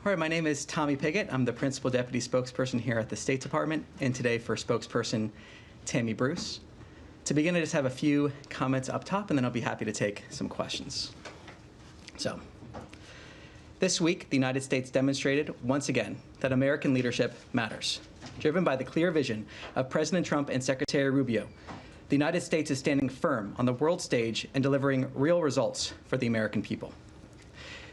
All right, my name is Tommy Pigott. I'm the Principal Deputy Spokesperson here at the State Department, and today for Spokesperson Tammy Bruce. To begin, I just have a few comments up top, and then I'll be happy to take some questions. So, this week, the United States demonstrated, once again, that American leadership matters. Driven by the clear vision of President Trump and Secretary Rubio, the United States is standing firm on the world stage and delivering real results for the American people.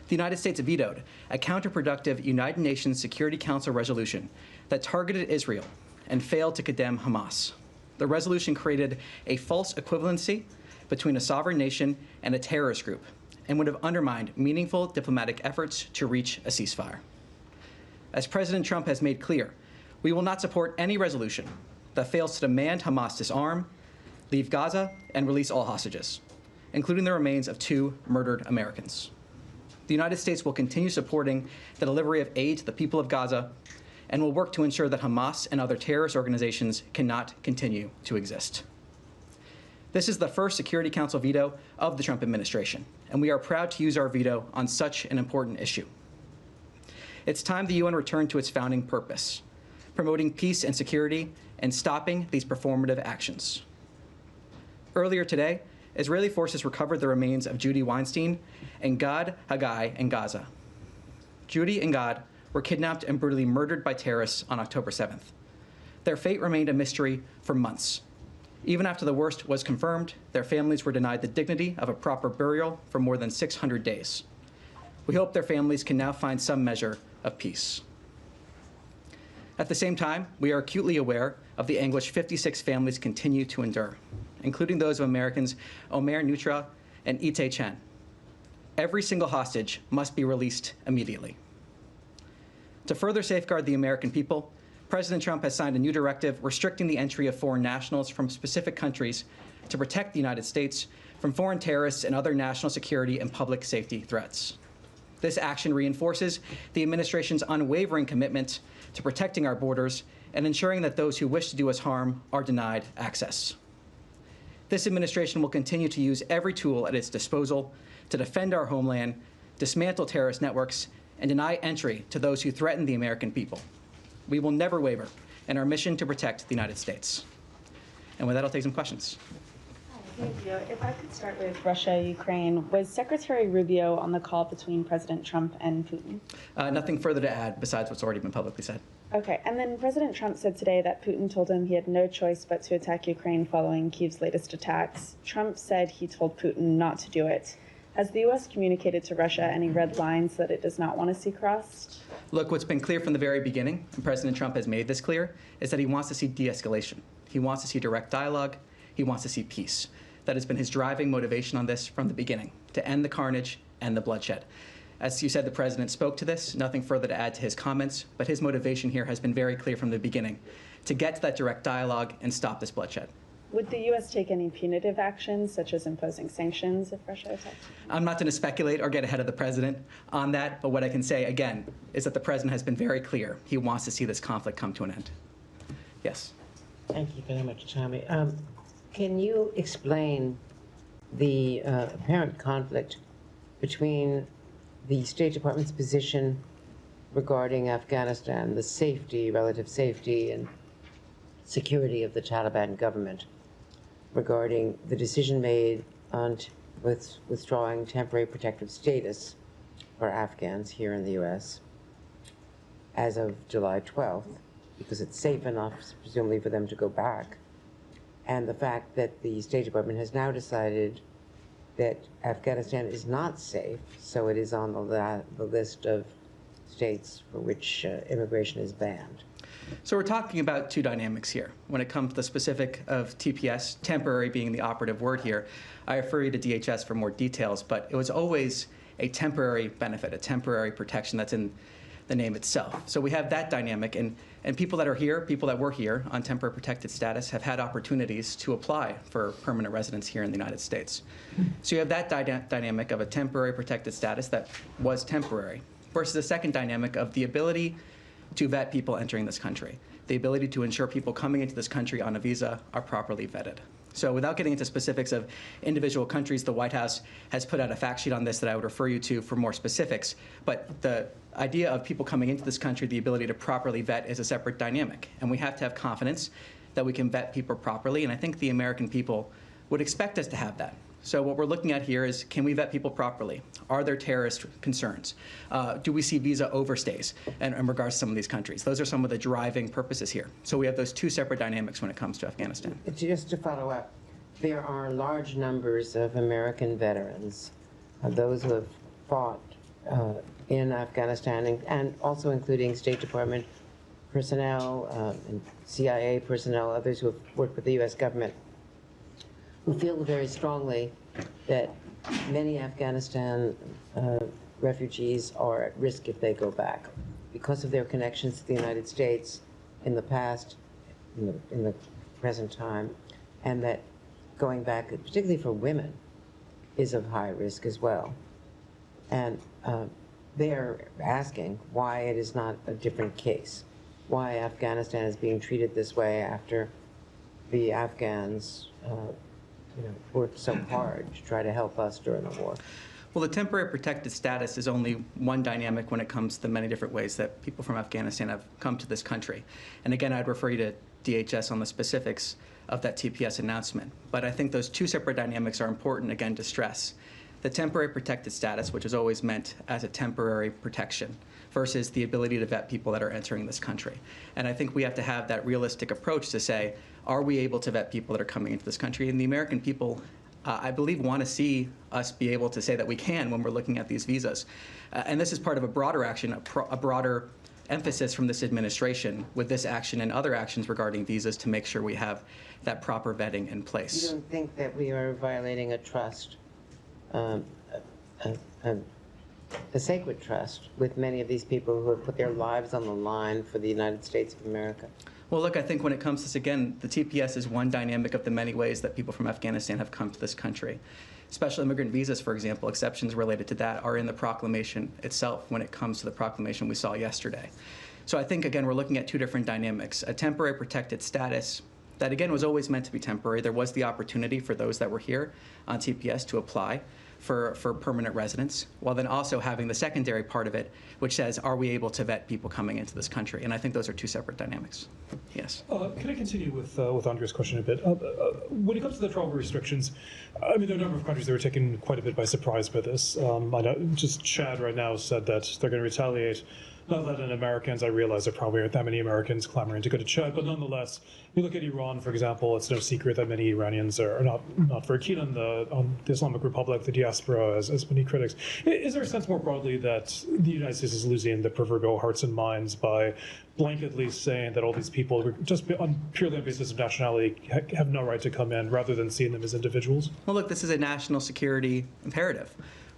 The United States vetoed a counterproductive United Nations Security Council resolution that targeted Israel and failed to condemn Hamas. The resolution created a false equivalency between a sovereign nation and a terrorist group and would have undermined meaningful diplomatic efforts to reach a ceasefire. As President Trump has made clear, we will not support any resolution that fails to demand Hamas disarm, leave Gaza, and release all hostages, including the remains of 2 murdered Americans. The United States will continue supporting the delivery of aid to the people of Gaza and will work to ensure that Hamas and other terrorist organizations cannot continue to exist. This is the first Security Council veto of the Trump administration, and we are proud to use our veto on such an important issue. It's time the UN returned to its founding purpose, promoting peace and security and stopping these performative actions. Earlier today, Israeli forces recovered the remains of Judy Weinstein and Gad Haggai in Gaza. Judy and Gad were kidnapped and brutally murdered by terrorists on October 7th. Their fate remained a mystery for months. Even after the worst was confirmed, their families were denied the dignity of a proper burial for more than 600 days. We hope their families can now find some measure of peace. At the same time, we are acutely aware of the anguish 56 families continue to endure, including those of Americans Omer Nutra and Ite Chen. Every single hostage must be released immediately. To further safeguard the American people, President Trump has signed a new directive restricting the entry of foreign nationals from specific countries to protect the United States from foreign terrorists and other national security and public safety threats. This action reinforces the administration's unwavering commitment to protecting our borders and ensuring that those who wish to do us harm are denied access. This administration will continue to use every tool at its disposal to defend our homeland, dismantle terrorist networks, and deny entry to those who threaten the American people. We will never waver in our mission to protect the United States. And with that, I'll take some questions. Thank you. If I could start with Russia, Ukraine, was Secretary Rubio on the call between President Trump and Putin? Nothing further to add besides what's already been publicly said. Okay, and then President Trump said today that Putin told him he had no choice but to attack Ukraine following Kyiv's latest attacks. Trump said he told Putin not to do it. Has the U.S. communicated to Russia any red lines that it does not want to see crossed? Look, what's been clear from the very beginning, and President Trump has made this clear, is that he wants to see de-escalation. He wants to see direct dialogue. He wants to see peace. That has been his driving motivation on this from the beginning, to end the carnage and the bloodshed. As you said, the president spoke to this. Nothing further to add to his comments, but his motivation here has been very clear from the beginning, to get to that direct dialogue and stop this bloodshed. Would the U.S. take any punitive actions, such as imposing sanctions if Russia attacks? I'm not going to speculate or get ahead of the president on that, but what I can say, again, is that the president has been very clear. He wants to see this conflict come to an end. Yes? Thank you very much, Tommy. Can you explain the apparent conflict between the State Department's position regarding Afghanistan, the safety, relative safety and security of the Taliban government, regarding the decision made on withdrawing temporary protective status for Afghans here in the U.S. as of July 12th, because it's safe enough, presumably, for them to go back, and the fact that the State Department has now decided that Afghanistan is not safe, so it is on the list of states for which immigration is banned. So we're talking about 2 dynamics here. When it comes to the specific of TPS, temporary being the operative word here, I refer you to DHS for more details, but it was always a temporary benefit, a temporary protection that's in the name itself. So we have that dynamic, and people that are here, people that were here on temporary protected status have had opportunities to apply for permanent residence here in the United States. So you have that dynamic of a temporary protected status that was temporary versus the second dynamic of the ability to vet people entering this country, the ability to ensure people coming into this country on a visa are properly vetted. So without getting into specifics of individual countries, the White House has put out a fact sheet on this that I would refer you to for more specifics. But the idea of people coming into this country, the ability to properly vet, is a separate dynamic. And we have to have confidence that we can vet people properly. And I think the American people would expect us to have that. So what we're looking at here is, can we vet people properly? Are there terrorist concerns? Do we see visa overstays in regards to some of these countries? Those are some of the driving purposes here. So we have those two separate dynamics when it comes to Afghanistan. Just to follow up, there are large numbers of American veterans, those who have fought in Afghanistan, and also including State Department personnel, and CIA personnel, others who have worked with the U.S. government, who feel very strongly that many Afghanistan refugees are at risk if they go back because of their connections to the United States in the past, in the present time, and that going back, particularly for women, is of high risk as well. And they are asking why it is not a different case, why Afghanistan is being treated this way after the Afghans worked so hard to try to help us during the war. Well, the temporary protected status is only one dynamic when it comes to the many different ways that people from Afghanistan have come to this country. And again, I'd refer you to DHS on the specifics of that TPS announcement. But I think those two separate dynamics are important, again, to stress. The temporary protected status, which is always meant as a temporary protection, versus the ability to vet people that are entering this country. And I think we have to have that realistic approach to say, are we able to vet people that are coming into this country? And the American people, I believe, want to see us be able to say that we can when we're looking at these visas. And this is part of a broader action, a broader emphasis from this administration with this action and other actions regarding visas to make sure we have that proper vetting in place. You don't think that we are violating a trust, a sacred trust, with many of these people who have put their lives on the line for the United States of America? Well, look, I think when it comes to this, again, the TPS is one dynamic of the many ways that people from Afghanistan have come to this country. Special immigrant visas, for example, exceptions related to that are in the proclamation itself when it comes to the proclamation we saw yesterday. So I think, again, we're looking at two different dynamics. A temporary protected status that, again, was always meant to be temporary. There was the opportunity for those that were here on TPS to apply for permanent residence, while then also having the secondary part of it, which says, are we able to vet people coming into this country? And I think those are two separate dynamics. Yes. Can I continue with Andrea's question a bit? When it comes to the travel restrictions, I mean, there are a number of countries that were taken quite a bit by surprise by this. I know just Chad right now said that they're going to retaliate. Not that in Americans, I realize there probably aren't that many Americans clamoring to go to Chad, but nonetheless, you look at Iran, for example, it's no secret that many Iranians are not very keen on the Islamic Republic, the diaspora, as many critics. Is there a sense more broadly that the United States is losing the proverbial hearts and minds by blanketly saying that all these people, just purely on basis of nationality, have no right to come in, rather than seeing them as individuals? Well, look, this is a national security imperative.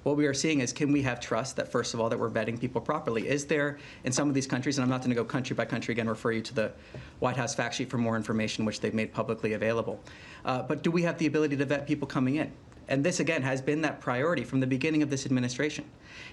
What we are seeing is, can we have trust that, first of all, that we're vetting people properly? Is there, in some of these countries, and I'm not going to go country by country, again, refer you to the White House fact sheet for more information, which they've made publicly available. But do we have the ability to vet people coming in? And this, again, has been that priority from the beginning of this administration.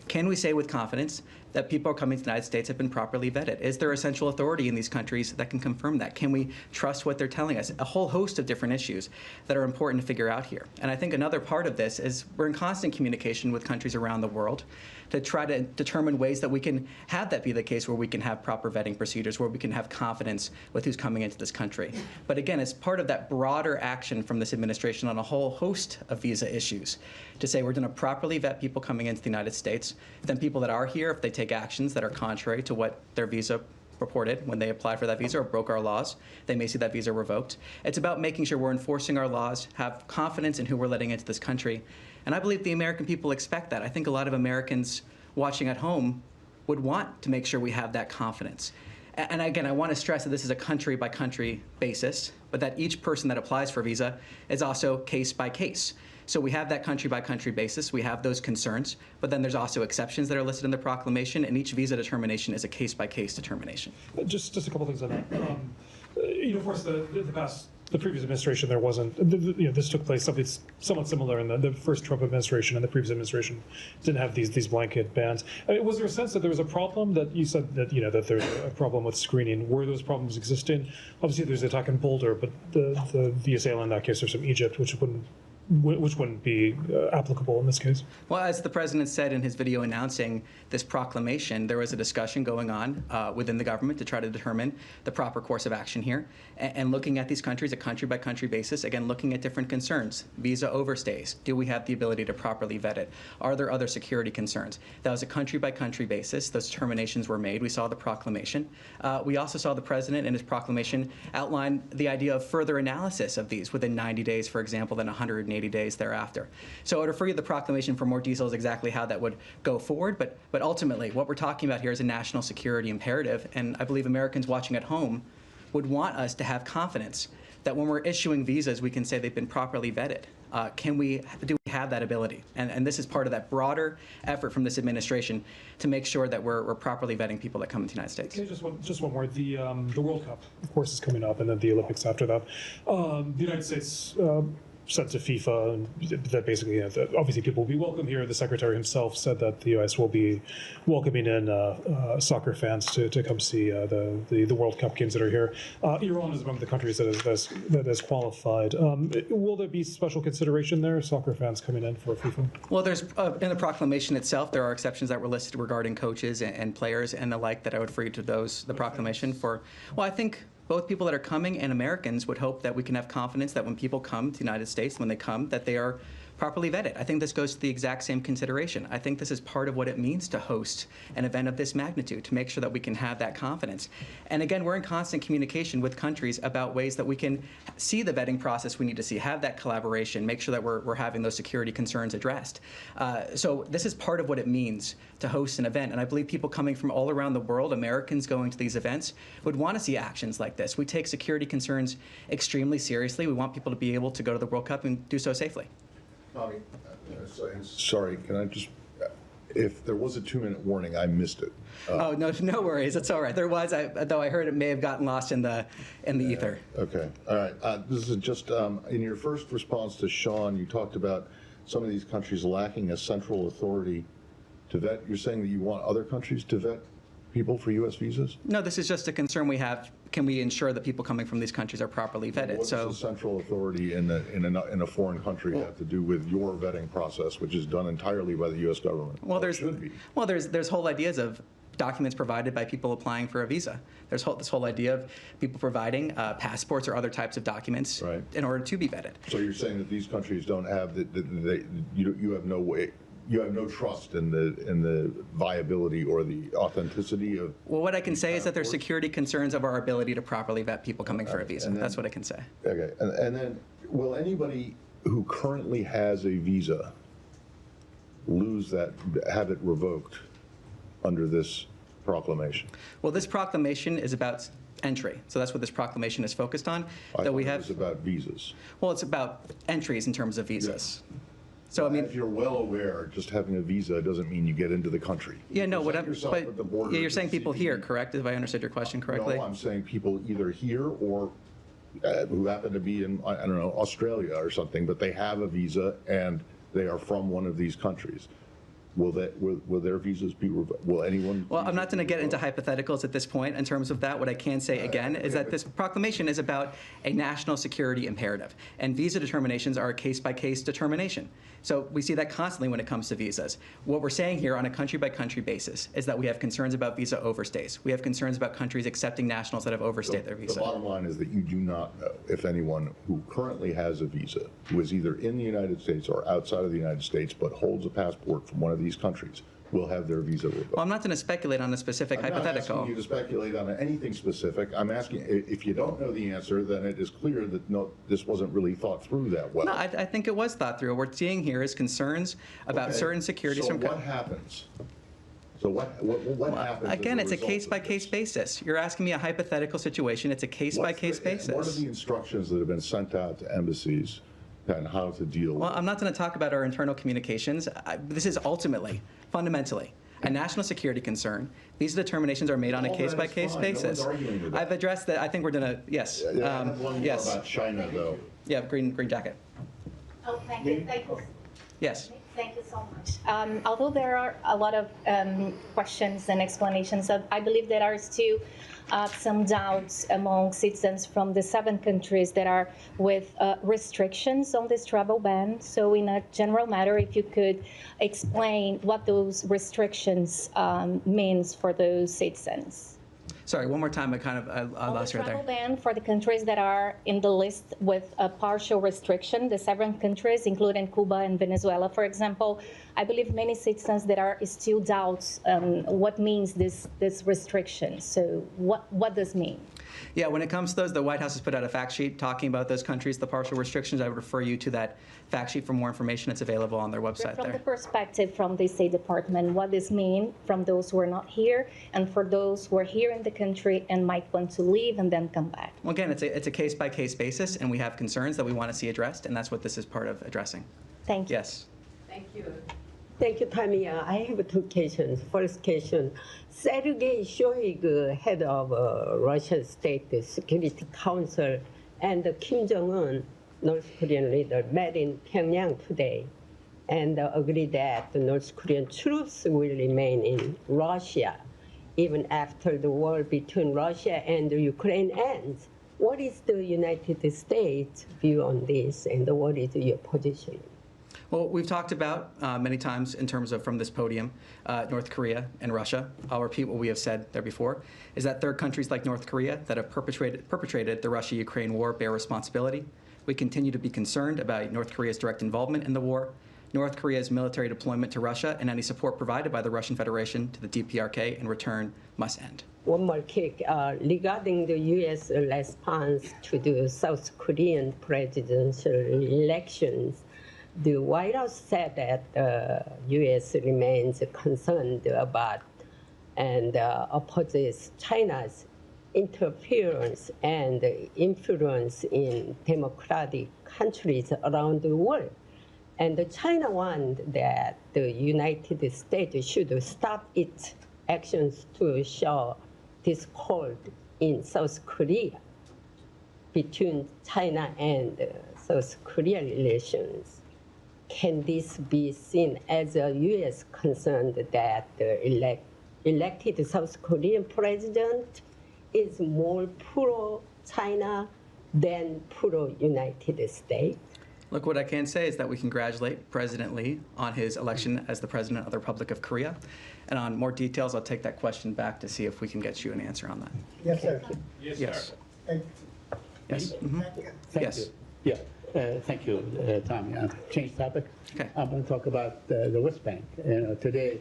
Can we say with confidence that people coming to the United States have been properly vetted? Is there a central authority in these countries that can confirm that? Can we trust what they're telling us? A whole host of different issues that are important to figure out here. And I think another part of this is we're in constant communication with countries around the world to try to determine ways that we can have that be the case, where we can have proper vetting procedures, where we can have confidence with who's coming into this country. But again, it's part of that broader action from this administration on a whole host of visa issues to say we're going to properly vet people coming into the United States. Then people that are here, if they take actions that are contrary to what their visa reported when they applied for that visa or broke our laws, they may see that visa revoked. It's about making sure we're enforcing our laws, have confidence in who we're letting into this country. And I believe the American people expect that. I think a lot of Americans watching at home would want to make sure we have that confidence. And again, I want to stress that this is a country-by-country basis, but that each person that applies for a visa is also case-by-case. So we have that country-by-country basis. We have those concerns, but then there's also exceptions that are listed in the proclamation, and each visa determination is a case-by-case determination. Just a couple things on that. Of course, the past the previous administration, there wasn't, this took place something somewhat similar in the first Trump administration, and the previous administration didn't have these blanket bans. I mean, was there a sense that there was a problem that you said that, that there's a problem with screening? Were those problems existing? Obviously, there's the attack in Boulder, but the assailant in that case was from Egypt, which wouldn't be applicable in this case. Well, as the president said in his video announcing this proclamation, there was a discussion going on within the government to try to determine the proper course of action here, and looking at these countries, a country-by-country basis, again, looking at different concerns. Visa overstays. Do we have the ability to properly vet it? Are there other security concerns? That was a country-by-country basis. Those determinations were made. We saw the proclamation. We also saw the president in his proclamation outline the idea of further analysis of these within 90 days, for example, than 180 days thereafter. So I would refer you to the proclamation for more details exactly how that would go forward, but ultimately what we're talking about here is a national security imperative, and I believe Americans watching at home would want us to have confidence that when we're issuing visas, we can say they've been properly vetted. Do we have that ability? And this is part of that broader effort from this administration to make sure that we're properly vetting people that come into the United States. Okay, just one more. The World Cup, of course, is coming up, and then the Olympics after that. The United States said to FIFA that basically, that obviously people will be welcome here. The secretary himself said that the U.S. will be welcoming in soccer fans to come see the World Cup games that are here. Iran is among the countries that has qualified. Will there be special consideration there, soccer fans coming in for FIFA? Well, there's in the proclamation itself, there are exceptions that were listed regarding coaches and players and the like that I would refer you to the proclamation for. Well, I think both people that are coming and Americans would hope that we can have confidence that when people come to the United States, when they come, that they are properly vetted. I think this goes to the exact same consideration. I think this is part of what it means to host an event of this magnitude, to make sure that we can have that confidence. And again, we're in constant communication with countries about ways that we can see the vetting process we need to see, have that collaboration, make sure that we're having those security concerns addressed. So this is part of what it means to host an event. And I believe people coming from all around the world, Americans going to these events, would want to see actions like this. We take security concerns extremely seriously. We want people to be able to go to the World Cup and do so safely. Tommy, sorry, can I just, if there was a 2-minute warning, I missed it. Oh, no worries. It's all right. There was, though I heard it may have gotten lost in the ether. Okay, all right. This is just, in your first response to Sean, you talked about some of these countries lacking a central authority to vet. You're saying that you want other countries to vet people for U.S. visas? No, this is just a concern we have. Can we ensure that people coming from these countries are properly vetted? What does the central authority in a foreign country have to do with your vetting process, which is done entirely by the U.S. government? Well, there's whole ideas of documents provided by people applying for a visa. There's this whole idea of people providing passports or other types of documents in order to be vetted. So you're saying that these countries don't have you have no way. You have no trust in the viability or the authenticity of. Well, what I can say is that there's security concerns of our ability to properly vet people coming for a visa. That's what I can say. Okay, and then will anybody who currently has a visa have it revoked under this proclamation? Well, this proclamation is about entry, so that's what this proclamation is focused on. I thought it was about visas. Well, it's about entries in terms of visas. Yeah. So I mean, if you're well aware, just having a visa doesn't mean you get into the country. Yeah, no. You're saying people here, correct? If I understood your question correctly. No, I'm saying people either here or who happen to be in, I don't know, Australia or something, but they have a visa and they are from one of these countries. Will their visas be revoked? Will anyone? Well, I'm not going to get into hypotheticals at this point in terms of that. What I can say again is that this proclamation is about a national security imperative, and visa determinations are a case-by-case determination. So we see that constantly when it comes to visas. What we're saying here on a country-by-country basis is that we have concerns about visa overstays. We have concerns about countries accepting nationals that have overstayed their visa. The bottom line is that you do not know if anyone who currently has a visa, who is either in the United States or outside of the United States, but holds a passport from one of these countries, will have their visa revoked. Well, I'm not going to speculate on a specific hypothetical. I'm not asking you to speculate on anything specific. I'm asking, if you don't know the answer, then it is clear that no, this wasn't really thought through that well. No, I think it was thought through. What we're seeing here is concerns about certain securities so from. What happens? So what happens? Again, it's a case-by-case basis. You're asking me a hypothetical situation. It's a case-by-case basis. What are the instructions that have been sent out to embassies and how to deal with it? Well, I'm not going to talk about our internal communications. This is ultimately, fundamentally, a national security concern. These determinations are made on a case-by-case basis. I've addressed that. I think we're gonna, yes. I have one more Yes. about China, though. Yeah, green jacket. Oh, thank you. Thank you. Yes. Thank you so much. Although there are a lot of questions and explanations, I believe there are still some doubts among citizens from the 7 countries that are with restrictions on this travel ban. So in a general matter, if you could explain what those restrictions means for those citizens. Sorry, one more time. I lost you right travel there. ban for the countries that are in the list with a partial restriction, the 7 countries, including Cuba and Venezuela, for example. I believe many citizens that are still doubts what means this restriction. So what does mean? Yeah, when it comes to those, the White House has put out a fact sheet talking about those countries, the partial restrictions. I would refer you to that fact sheet for more information. It's available on their website From there. the perspective from the State Department, what does mean from those who are not here and for those who are here in the country and might want to leave and then come back? Well, again, it's a case-by-case basis, and we have concerns that we want to see addressed, and that's what this is part of addressing. Thank you. Yes. Thank you. Thank you, Tammy. I have 2 questions. First question, Sergei Shoigu, head of Russian State Security Council, and Kim Jong-un, North Korean leader, met in Pyongyang today and agreed that the North Korean troops will remain in Russia even after the war between Russia and Ukraine ends. What is the United States' view on this, and what is your position? Well, we've talked about many times in terms of from this podium, North Korea and Russia. I'll repeat what we have said there before, is that third countries like North Korea that have perpetrated the Russia-Ukraine war bear responsibility. We continue to be concerned about North Korea's direct involvement in the war, North Korea's military deployment to Russia, and any support provided by the Russian Federation to the DPRK in return must end. One more kick regarding the U.S. response to the South Korean presidential elections. The White House said that the U.S. remains concerned about and opposes China's interference and influence in democratic countries around the world. And China wants that the United States should stop its actions to show discord in South Korea between China and South Korea relations. Can this be seen as a U.S. concern that the elected South Korean president is more pro-China than pro-United States? Look, what I can say is that we congratulate President Lee on his election as the President of the Republic of Korea. And on more details, I'll take that question back to see if we can get you an answer on that. Yes, sir. Yes. Thank Yes. Mhm. thank Yes. you. Yeah, thank you, Tommy. Change topic. Okay. I'm going to talk about the West Bank. Today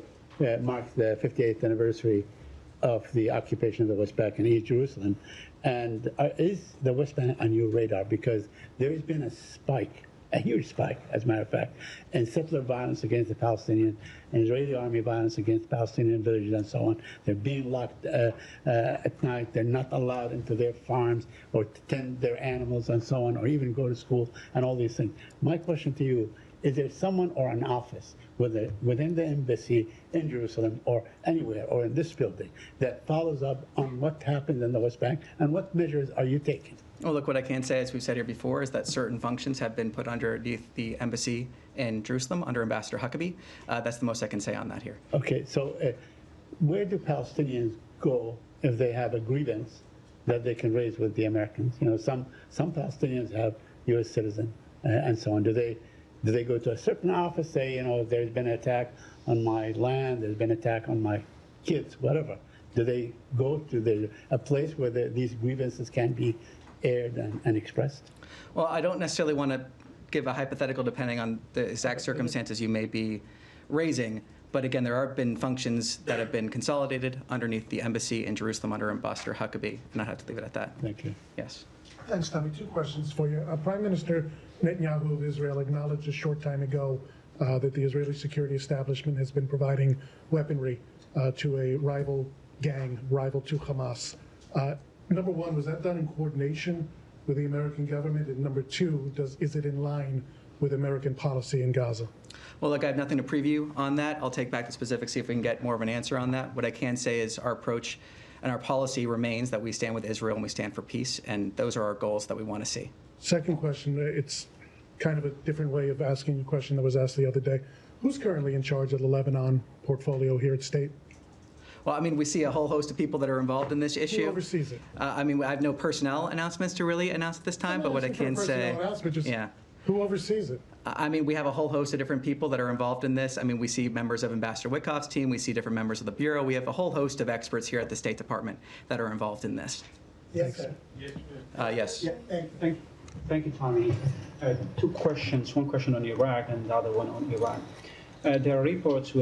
marks the 58th anniversary of the occupation of the West Bank and East Jerusalem. And is the West Bank on your radar? Because there has been a spike, a huge spike, as a matter of fact, in settler violence against the Palestinians and Israeli army violence against Palestinian villages and so on. They're being locked at night. They're not allowed into their farms or to tend their animals and so on, or even go to school and all these things. My question to you, is there someone or an office within the embassy in Jerusalem or anywhere or in this building that follows up on what happened in the West Bank, and what measures are you taking? Well, look, what I can say, as we've said here before, is that certain functions have been put underneath the embassy in Jerusalem under Ambassador Huckabee. That's the most I can say on that here. Okay, so where do Palestinians go if they have a grievance that they can raise with the Americans? You know, some Palestinians have U.S. citizen and so on. Do they go to a certain office, say, you know, there's been an attack on my land, there's been an attack on my kids, whatever? Do they go to a place where these grievances can be aired and expressed? Well, I don't necessarily want to give a hypothetical depending on the exact circumstances you may be raising. But again, there have been functions that have been consolidated underneath the embassy in Jerusalem under Ambassador Huckabee, and I have to leave it at that. Thank you. Yes. Thanks, Tommy. 2 questions for you. Prime Minister Netanyahu of Israel acknowledged a short time ago that the Israeli security establishment has been providing weaponry to a rival gang, rival to Hamas. Number 1, was that done in coordination with the American government? And number 2, is it in line with American policy in Gaza? Well, look, I have nothing to preview on that. I'll take back the specifics, see if we can get more of an answer on that. What I can say is our approach and our policy remains that we stand with Israel and we stand for peace, and those are our goals that we want to see. Second question, it's kind of a different way of asking a question that was asked the other day. Who's currently in charge of the Lebanon portfolio here at State? Well, I mean, we see a whole host of people that are involved in this issue. Who oversees it? I mean, I have no personnel announcements to really announce at this time, but what I can say, yeah. Who oversees it? I mean, we have a whole host of different people that are involved in this. I mean, we see members of Ambassador Witkoff's team. We see different members of the Bureau. We have a whole host of experts here at the State Department that are involved in this. Yes, sir. Yes. Yeah, Thank you, Tommy. Two questions, one question on Iraq and the other one on Iran. There are reports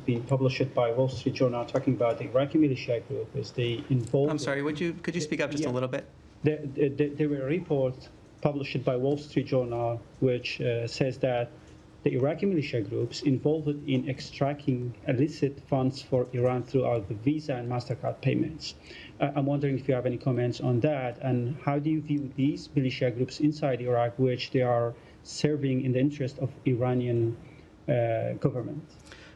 being published by Wall Street Journal talking about the Iraqi militia group as they involved. I'm sorry, could you speak up just a little bit? There were reports published by Wall Street Journal which says that the Iraqi militia groups involved in extracting illicit funds for Iran throughout the Visa and MasterCard payments. I'm wondering if you have any comments on that, and how do you view these militia groups inside Iraq, which they are serving in the interest of Iranian government?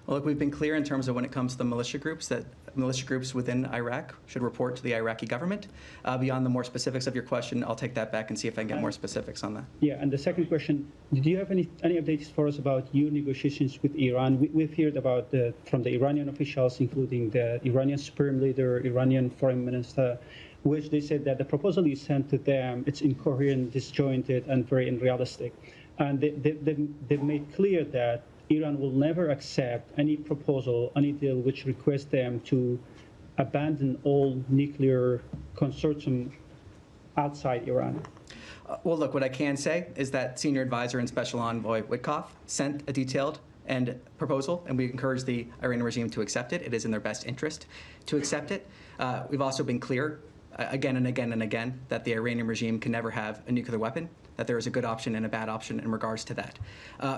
Well, look, we've been clear in terms of when it comes to the militia groups that militia groups within Iraq should report to the Iraqi government. Beyond the more specifics of your question, I'll take that back and see if I can get more specifics on that. Yeah, and the second question, do you have any updates for us about your negotiations with Iran? We've heard about from the Iranian officials, including the Iranian Supreme Leader, Iranian Foreign Minister, which they said that the proposal you sent to them, it's incoherent, disjointed, and very unrealistic. And they've made clear that Iran will never accept any proposal, any deal which requests them to abandon all nuclear consortium outside Iran. Well, look, what I can say is that Senior Advisor and Special Envoy Witkoff sent a detailed proposal, and we encourage the Iranian regime to accept it. It is in their best interest to accept it. We've also been clear again and again and again that the Iranian regime can never have a nuclear weapon, that there is a good option and a bad option in regards to that.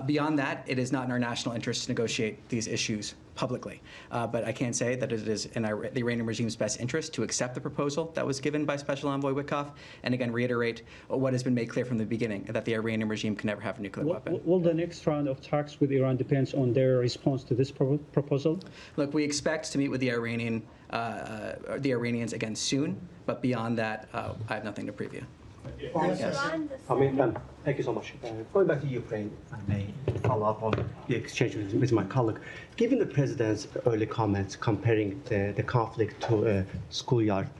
Beyond that, it is not in our national interest to negotiate these issues publicly. But I can say that it is in the Iranian regime's best interest to accept the proposal that was given by Special Envoy Witkoff, and again reiterate what has been made clear from the beginning, that the Iranian regime can never have a nuclear weapon. Will the next round of talks with Iran depends on their response to this proposal? Look, we expect to meet with the Iranians again soon, but beyond that, I have nothing to preview. Yes. Thank you so much. Going back to Ukraine, if I may follow up on the exchange with my colleague. Given the president's early comments comparing the conflict to a schoolyard,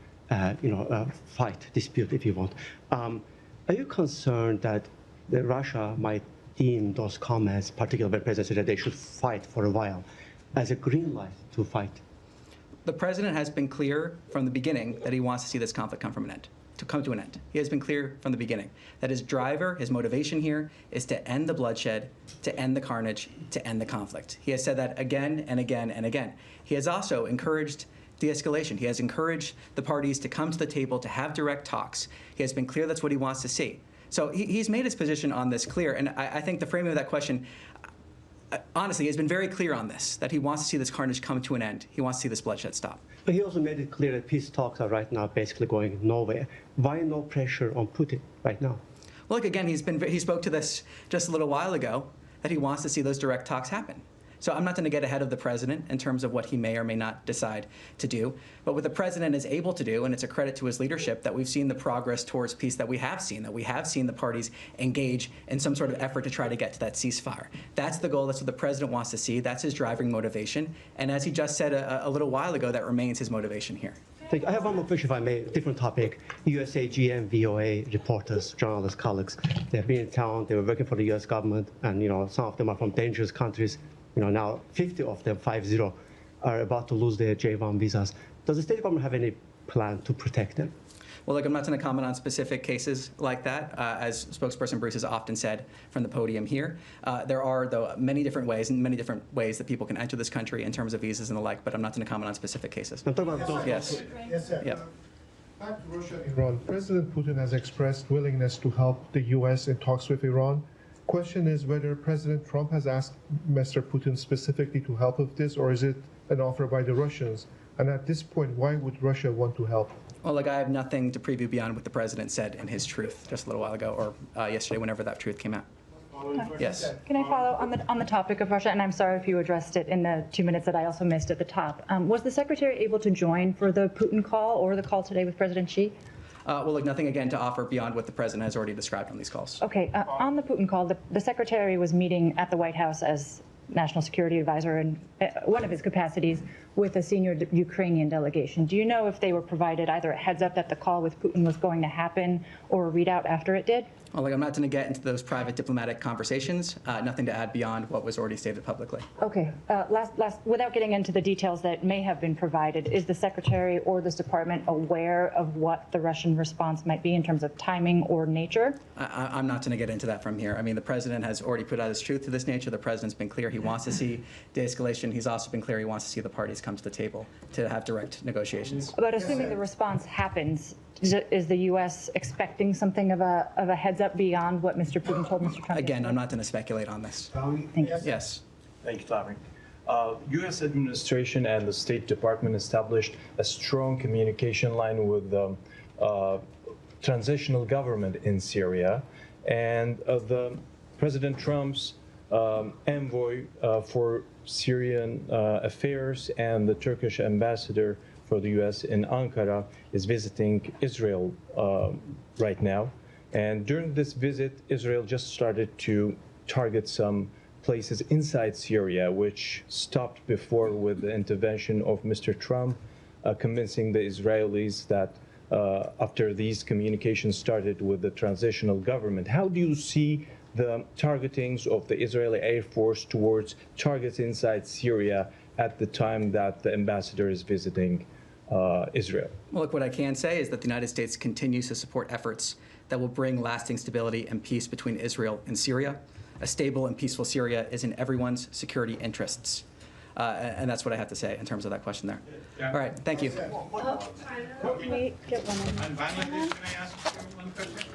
fight, dispute, if you want, are you concerned that Russia might deem those comments, particularly when the president said that they should fight for a while, as a green light to fight? The president has been clear from the beginning that he wants to see this conflict come to an end. He has been clear from the beginning that his driver, his motivation here is to end the bloodshed, to end the carnage, to end the conflict. He has said that again and again and again. He has also encouraged de-escalation. He has encouraged the parties to come to the table to have direct talks. He has been clear that's what he wants to see. So he's made his position on this clear, and I think the framing of that question, honestly, he has been very clear on this, that he wants to see this carnage come to an end. He wants to see this bloodshed stop. But he also made it clear that peace talks are right now basically going nowhere. Why no pressure on Putin right now? Well, look, again, he spoke to this just a little while ago, that he wants to see those direct talks happen. So I'm not going to get ahead of the president in terms of what he may or may not decide to do. But what the president is able to do, and it's a credit to his leadership, that we've seen the progress towards peace that we have seen the parties engage in some sort of effort to try to get to that ceasefire. That's the goal. That's what the president wants to see. That's his driving motivation. And as he just said a little while ago, that remains his motivation here. Thank you. I have one more question, if I may, different topic. USA, GM, VOA reporters, journalists, colleagues, they've been in town, they were working for the US government, and some of them are from dangerous countries. Now 50 of them, 50, are about to lose their J1 visas. Does the State Department have any plan to protect them? Well, look, I'm not going to comment on specific cases like that. As spokesperson Bruce has often said from the podium here, there are, though, many different ways that people can enter this country in terms of visas and the like, but I'm not going to comment on specific cases. I'm talking about those. Yes. Yes, sir. Yep. Back to Russia and Iran. President Putin has expressed willingness to help the U.S. in talks with Iran. Question is whether President Trump has asked Mr. Putin specifically to help with this, or is it an offer by the Russians? And at this point, why would Russia want to help? Well, look, I have nothing to preview beyond what the president said in his truth just a little while ago, or yesterday, whenever that truth came out. Yes. Can I follow on the topic of Russia? And I'm sorry if you addressed it in the 2 minutes that I also missed at the top. Was the secretary able to join for the Putin call or the call today with President Xi? Well, look, nothing again to offer beyond what the president has already described on these calls. Okay, on the Putin call, the secretary was meeting at the White House as national security advisor in one of his capacities with a senior Ukrainian delegation. Do you know if they were provided either a heads up that the call with Putin was going to happen or a readout after it did? Well, look, I'm not going to get into those private diplomatic conversations. Nothing to add beyond what was already stated publicly. Okay, last, without getting into the details that may have been provided, is the secretary or this department aware of what the Russian response might be in terms of timing or nature? I'm not going to get into that from here. I mean, the president has already put out his truth to this nature. The president's been clear he wants to see de-escalation. He's also been clear he wants to see the parties come to the table to have direct negotiations. But assuming the response happens, is the U.S. expecting something of a heads up beyond what Mr. Putin told Mr. Trump? Again, I'm not going to speculate on this. Thank you. Yes. Thank you, Tommy. U.S. administration and the State Department established a strong communication line with the transitional government in Syria, and the President Trump's envoy for Syrian affairs and the Turkish ambassador for the U.S. in Ankara is visiting Israel right now. And during this visit, Israel just started to target some places inside Syria, which stopped before with the intervention of Mr. Trump, convincing the Israelis that after these communications started with the transitional government. How do you see the targetings of the Israeli Air Force towards targets inside Syria at the time that the ambassador is visiting Israel? Well, look, what I can say is that the United States continues to support efforts that will bring lasting stability and peace between Israel and Syria. A stable and peaceful Syria is in everyone's security interests. And that's what I have to say in terms of that question there. Yeah. All right, thank you. Can we get one in? On Bangladesh, can I ask you one question?